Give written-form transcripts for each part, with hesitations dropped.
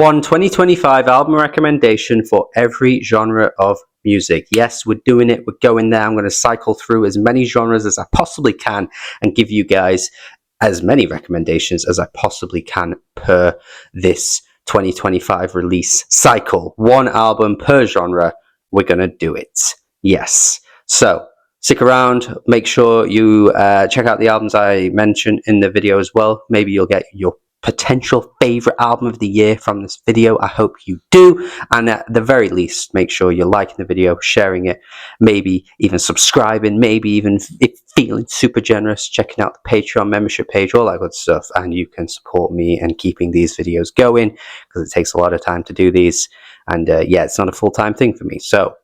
one 2025 album recommendation for every genre of music. Yes, we're doing it. We're going there. I'm going to cycle through as many genres as I possibly can and give you guys as many recommendations as I possibly can per this 2025 release cycle. One album per genre. We're going to do it. Yes. So stick around. Make sure you check out the albums I mentioned in the video as well. Maybe you'll get your potential favorite album of the year from this video. I hope you do, and at the very least make sure you're liking the video, sharing it, maybe even subscribing, maybe even if feeling super generous, checking out the Patreon membership page, all that good stuff, and you can support me and keeping these videos going because it takes a lot of time to do these, and yeah, it's not a full-time thing for me. So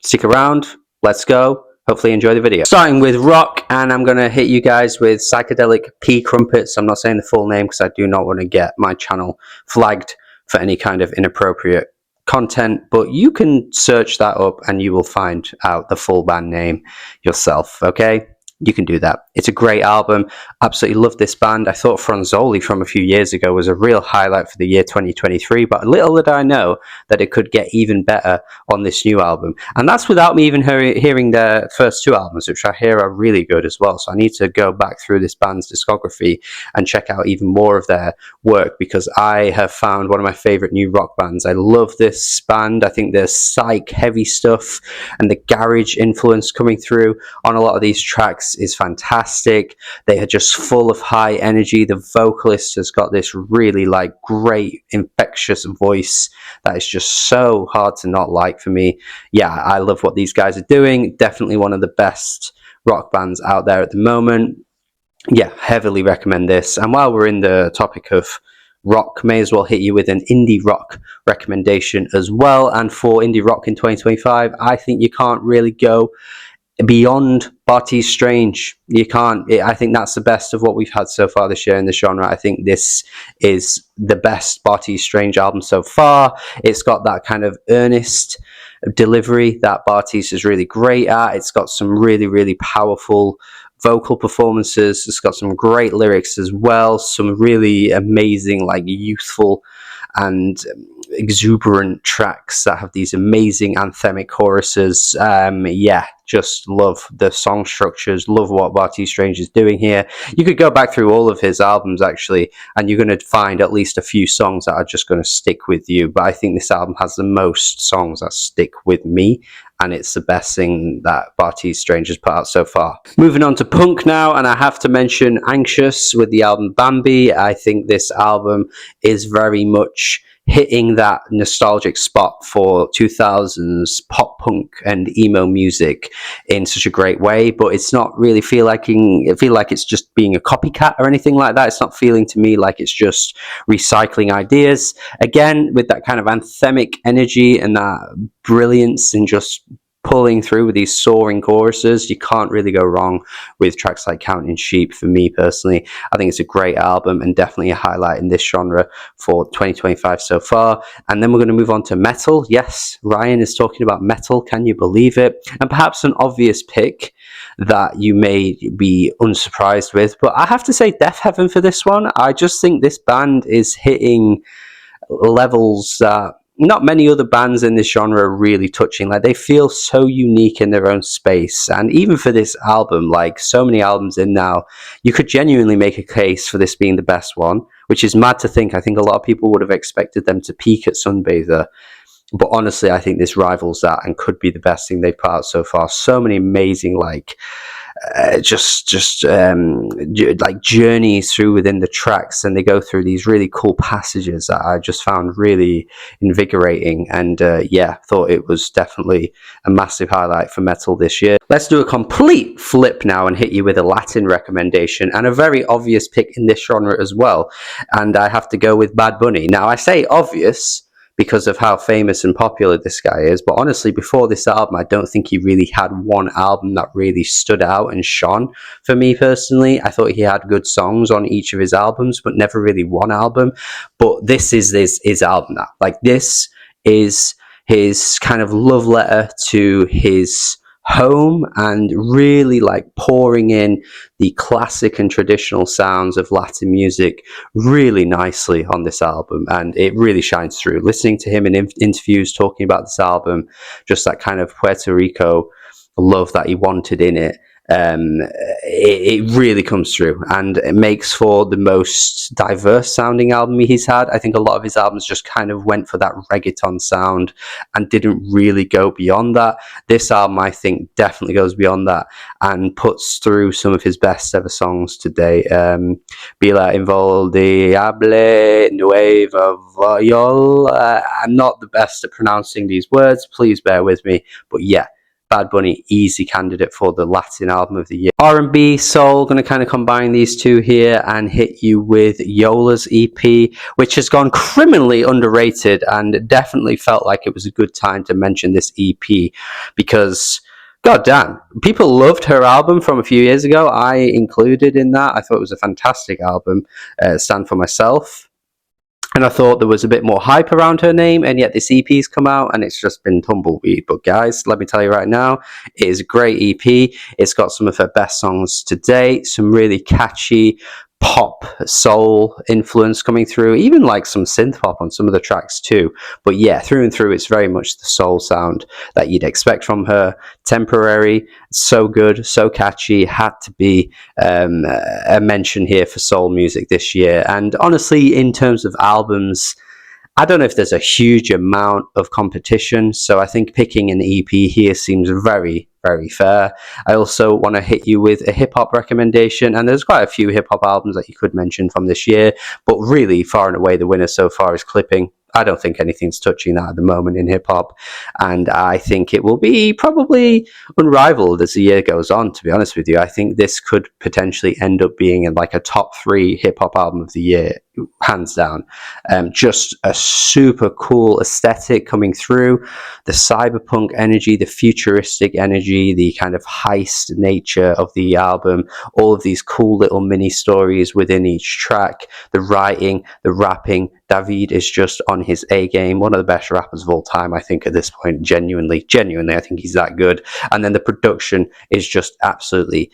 stick around, let's go. Hopefully enjoy the video. Starting with rock, and I'm going to hit you guys with Psychedelic P Crumpets. I'm not saying the full name because I do not want to get my channel flagged for any kind of inappropriate content, but you can search that up and you will find out the full band name yourself, okay? You can do that. It's a great album. Absolutely love this band. I thought Franzoli from a few years ago was a real highlight for the year 2023, but little did I know that it could get even better on this new album. And that's without me even hearing their first two albums, which I hear are really good as well. So I need to go back through this band's discography and check out even more of their work, because I have found one of my favorite new rock bands. I love this band. I think there's psych heavy stuff and the garage influence coming through on a lot of these tracks is fantastic. They are just full of high energy. The vocalist has got this really like great infectious voice that is just so hard to not like for me. Yeah, I love what these guys are doing. Definitely one of the best rock bands out there at the moment. Yeah, heavily recommend this. And while we're in the topic of rock, may as well hit you with an indie rock recommendation as well. And for indie rock in 2025, I think you can't really go beyond Bartees Strange. You can't. I think that's the best of what we've had so far this year in the genre. I think this is the best Bartees Strange album so far. It's got that kind of earnest delivery that Bartees is really great at. It's got some really, really powerful vocal performances. It's got some great lyrics as well. Some really amazing, like youthful and exuberant tracks that have these amazing anthemic choruses. Yeah, just love the song structures, love what Bartees Strange is doing here. You could go back through all of his albums actually, and you're going to find at least a few songs that are just going to stick with you. But I think this album has the most songs that stick with me, and it's the best thing that Bartees Strange has put out so far. Moving on to punk now, and I have to mention Anxious with the album Bambi. I think this album is very much hitting that nostalgic spot for 2000s pop punk and emo music in such a great way, but it's not really feel like it's just being a copycat or anything like that. It's not feeling to me like it's just recycling ideas again with that kind of anthemic energy and that brilliance and just pulling through with these soaring choruses. You can't really go wrong with tracks like Counting Sheep. For me personally, I think it's a great album and definitely a highlight in this genre for 2025 so far. And then we're going to move on to metal. Yes, Ryan is talking about metal. Can you believe it? And perhaps an obvious pick that you may be unsurprised with, but I have to say Deafheaven for this one. I just think this band is hitting levels that not many other bands in this genre are really touching. Like, they feel so unique in their own space. And even for this album, like so many albums in now, you could genuinely make a case for this being the best one, which is mad to think. I think a lot of people would have expected them to peak at Sunbather. But honestly, I think this rivals that and could be the best thing they've put out so far. So many amazing, like, like journeys through within the tracks, and they go through these really cool passages that I just found really invigorating, and yeah, thought it was definitely a massive highlight for metal this year. Let's do a complete flip now and hit you with a Latin recommendation, and a very obvious pick in this genre as well, and I have to go with Bad Bunny. Now, I say obvious because of how famous and popular this guy is. But honestly, before this album, I don't think he really had one album that really stood out and shone for me personally. I thought he had good songs on each of his albums, but never really one album. But this is his album now. Like, this is his kind of love letter to his home and really like pouring in the classic and traditional sounds of Latin music really nicely on this album, and it really shines through. Listening to him in interviews talking about this album, just that kind of Puerto Rico love that he wanted in it, it really comes through, and it makes for the most diverse sounding album he's had. I think a lot of his albums just kind of went for that reggaeton sound and didn't really go beyond that. This album, I think, definitely goes beyond that and puts through some of his best ever songs today. Bila Involdiable Nueva Viol. I'm not the best at pronouncing these words, please bear with me, but yeah, Bad Bunny, easy candidate for the Latin album of the year. R&B, soul, going to kind of combine these two here and hit you with Yola's EP, which has gone criminally underrated, and definitely felt like it was a good time to mention this EP because, god damn, people loved her album from a few years ago. I included in that. I thought it was a fantastic album. Stand for Myself. And I thought there was a bit more hype around her name, and yet this EP's come out and it's just been tumbleweed. But guys, let me tell you right now, it is a great EP. It's got some of her best songs to date, some really catchy pop soul influence coming through, even like some synth pop on some of the tracks too. But yeah, through and through, it's very much the soul sound that you'd expect from her. Temporary, so good, so catchy, had to be a mention here for soul music this year. And honestly, in terms of albums, I don't know if there's a huge amount of competition, so I think picking an EP here seems very, very fair. I also want to hit you with a hip-hop recommendation, and there's quite a few hip-hop albums that you could mention from this year, but really, far and away, the winner so far is Clipping. I don't think anything's touching that at the moment in hip-hop, and I think it will be probably unrivaled as the year goes on, to be honest with you. I think this could potentially end up being in like a top 3 hip-hop album of the year, hands down. Just a super cool aesthetic coming through, the cyberpunk energy, the futuristic energy, the kind of heist nature of the album, all of these cool little mini stories within each track, the writing, the rapping. David is just on his A game, one of the best rappers of all time, I think, at this point. Genuinely, I think he's that good. And then the production is just absolutely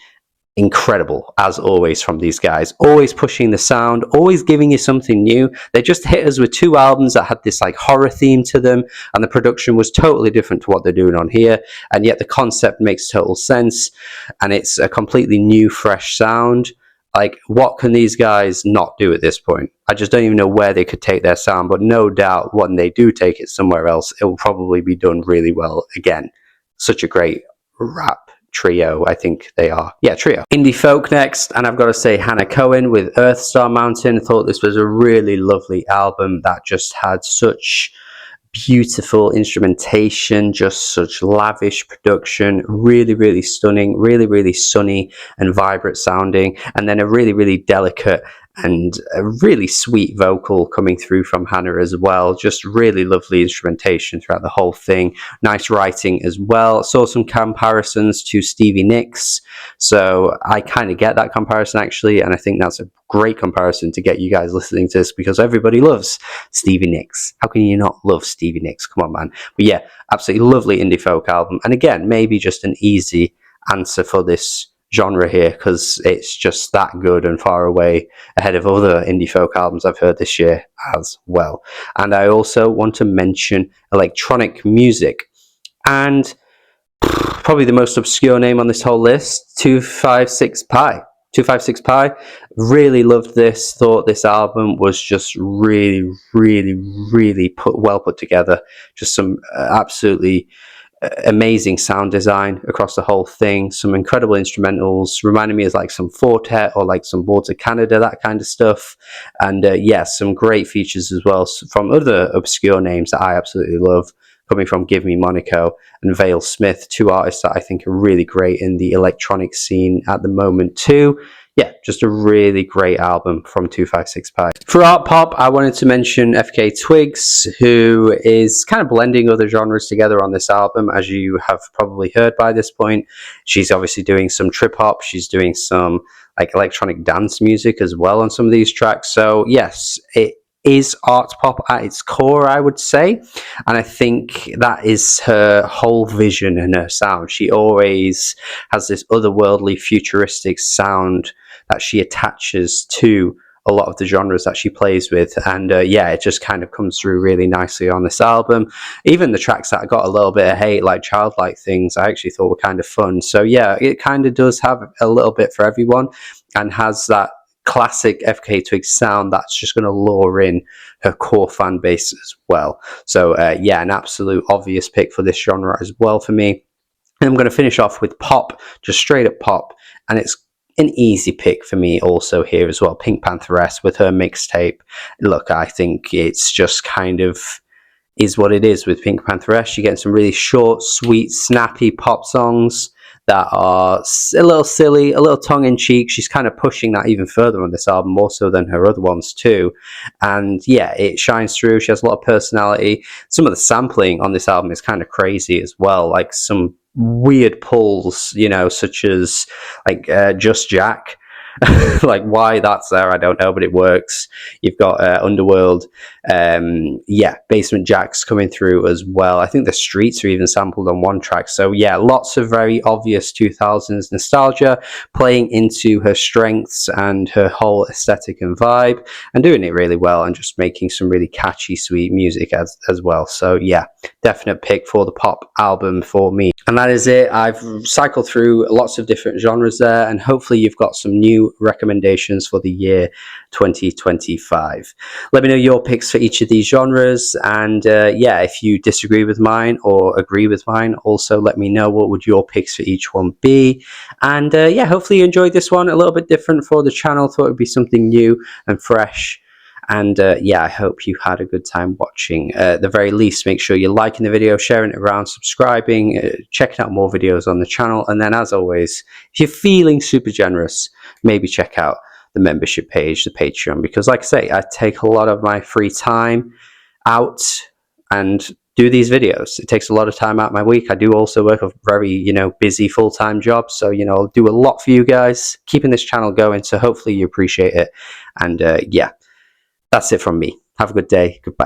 incredible, as always, from these guys. Always pushing the sound, always giving you something new. They just hit us with 2 albums that had this like horror theme to them, and the production was totally different to what they're doing on here, and yet the concept makes total sense, and it's a completely new, fresh sound. Like, what can these guys not do at this point? I just don't even know where they could take their sound, but no doubt when they do take it somewhere else, it will probably be done really well again. Such a great rap trio, I think they are. Yeah, trio. Indie folk next, and I've got to say Hannah Cohen with Earthstar Mountain. I thought this was a really lovely album that just had such beautiful instrumentation, just such lavish production, really, really stunning, really, really sunny and vibrant sounding, and then a really, really delicate and a really sweet vocal coming through from Hannah as well. Just really lovely instrumentation throughout the whole thing. Nice writing as well. Saw some comparisons to Stevie Nicks, so I kind of get that comparison actually, and I think that's a great comparison to get you guys listening to this because everybody loves Stevie Nicks. How can you not love Stevie Nicks? Come on, man. But yeah, absolutely lovely indie folk album, and again, maybe just an easy answer for this genre here because it's just that good and far away ahead of other indie folk albums I've heard this year as well. And I also want to mention electronic music, and probably the most obscure name on this whole list, 256 Pi. 256 Pi, really loved this. Thought this album was just really, really, really well put together. Just some absolutely amazing sound design across the whole thing. Some incredible instrumentals, reminding me of like some Fortet or like some Boards of Canada, that kind of stuff. And yeah, some great features as well from other obscure names that I absolutely love, coming from Give Me Monaco and Vale Smith, 2 artists that I think are really great in the electronic scene at the moment too. Yeah, just a really great album from 256 Pi. For art pop, I wanted to mention FK Twigs, who is kind of blending other genres together on this album, as you have probably heard by this point. She's obviously doing some trip hop, she's doing some like electronic dance music as well on some of these tracks. So yes, is art pop at its core, I would say. And I think that is her whole vision and her sound. She always has this otherworldly, futuristic sound that she attaches to a lot of the genres that she plays with, and yeah, it just kind of comes through really nicely on this album. Even the tracks that got a little bit of hate, like Childlike Things, I actually thought were kind of fun. So yeah, it kind of does have a little bit for everyone, and has that classic FKA Twigs sound that's just going to lure in her core fan base as well. So yeah, an absolute obvious pick for this genre as well for me. And I'm going to finish off with pop, just straight up pop, and it's an easy pick for me also here as well. PinkPantheress with her mixtape. Look, I think it's just kind of is what it is with PinkPantheress. You get some really short, sweet, snappy pop songs that are a little silly, a little tongue-in-cheek. She's kind of pushing that even further on this album, more so than her other ones too. And yeah, it shines through. She has a lot of personality. Some of the sampling on this album is kind of crazy as well, like some weird pulls, you know, such as like Just Jack. Like why that's there, I don't know, but it works. You've got Underworld, yeah, Basement Jaxx coming through as well. I think the Streets are even sampled on one track. So yeah, lots of very obvious 2000s nostalgia playing into her strengths and her whole aesthetic and vibe, and doing it really well, and just making some really catchy, sweet music as well. So yeah, definite pick for the pop album for me. And that is it. I've cycled through lots of different genres there, and hopefully you've got some new recommendations for the year 2025. Let me know your picks for each of these genres, and yeah, if you disagree with mine or agree with mine, also let me know what would your picks for each one be. And yeah, hopefully you enjoyed this one, a little bit different for the channel. Thought it would be something new and fresh. And yeah, I hope you had a good time watching. At the very least, make sure you're liking the video, sharing it around, subscribing, checking out more videos on the channel. And then as always, if you're feeling super generous, maybe check out the membership page, the Patreon, because like I say, I take a lot of my free time out and do these videos. It takes a lot of time out of my week. I do also work a very, you know, busy full-time job. So, you know, I'll do a lot for you guys, keeping this channel going. So hopefully you appreciate it. And yeah. That's it from me. Have a good day. Goodbye.